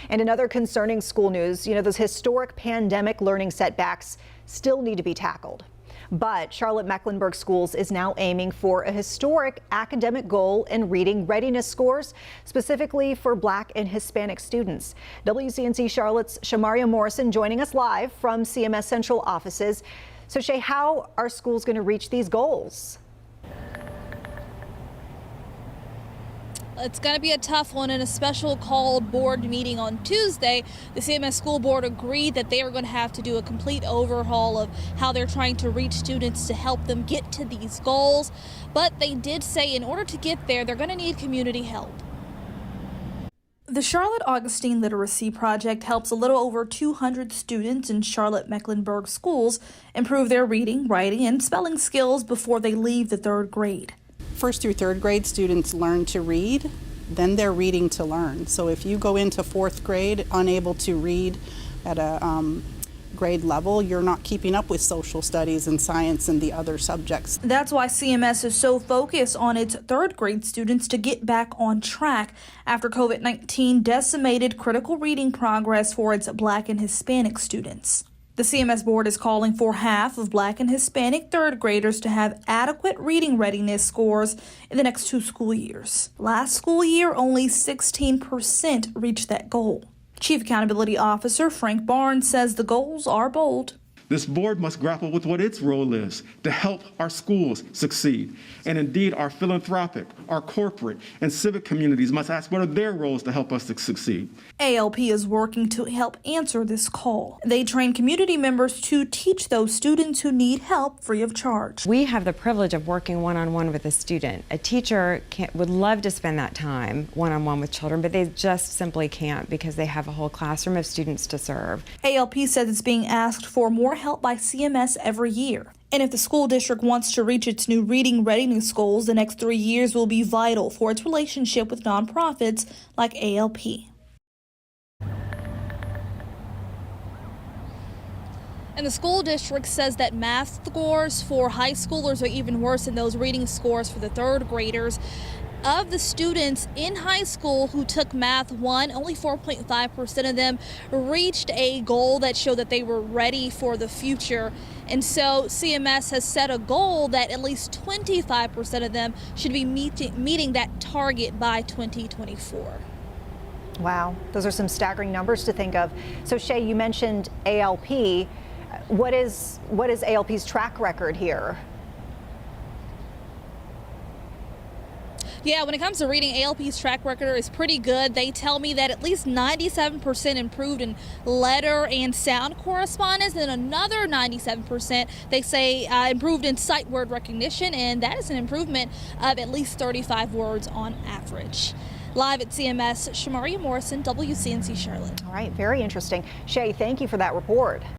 And another concerning school news, those historic pandemic learning setbacks still need to be tackled. But Charlotte-Mecklenburg Schools is now aiming for a historic academic goal in reading readiness scores, specifically for Black and Hispanic students. WCNC Charlotte's Shamaria Morrison joining us live from CMS Central offices. So Shay, how are schools going to reach these goals? It's going to be a tough one. In a special called board meeting on Tuesday, the CMS school board agreed that they are going to have to do a complete overhaul of how they're trying to reach students to help them get to these goals. But they did say in order to get there, they're going to need community help. The Charlotte-Augustine Literacy Project helps a little over 200 students in Charlotte-Mecklenburg Schools improve their reading, writing, and spelling skills before they leave the third grade. First through third grade students learn to read, then they're reading to learn. So if you go into fourth grade unable to read at a grade level, you're not keeping up with social studies and science and the other subjects. That's why CMS is so focused on its third grade students to get back on track after COVID-19 decimated critical reading progress for its Black and Hispanic students. The CMS board is calling for half of Black and Hispanic third graders to have adequate reading readiness scores in the next 2 school years. Last school year, only 16% reached that goal. Chief Accountability Officer Frank Barnes says the goals are bold. This board must grapple with what its role is to help our schools succeed. And indeed, our philanthropic, our corporate, and civic communities must ask what are their roles to help us to succeed. ALP is working to help answer this call. They train community members to teach those students who need help free of charge. We have the privilege of working one-on-one with a student. A teacher would love to spend that time one-on-one with children, but they just simply can't because they have a whole classroom of students to serve. ALP says it's being asked for more help by CMS every year. And if the school district wants to reach its new reading readiness goals, the next 3 years will be vital for its relationship with nonprofits like ALP. And the school district says that math scores for high schoolers are even worse than those reading scores for the third graders. Of the students in high school who took Math 1, only 4.5% of them reached a goal that showed that they were ready for the future. And so CMS has set a goal that at least 25% of them should be meeting that target by 2024. Wow, those are some staggering numbers to think of. So Shay, you mentioned ALP. What is ALP's track record here? Yeah, when it comes to reading, ALP's track record is pretty good. They tell me that at least 97% improved in letter and sound correspondence, and another 97% they say improved in sight word recognition, and that is an improvement of at least 35 words on average. Live at CMS, Shamaria Morrison, WCNC Charlotte. All right, very interesting. Shay, thank you for that report.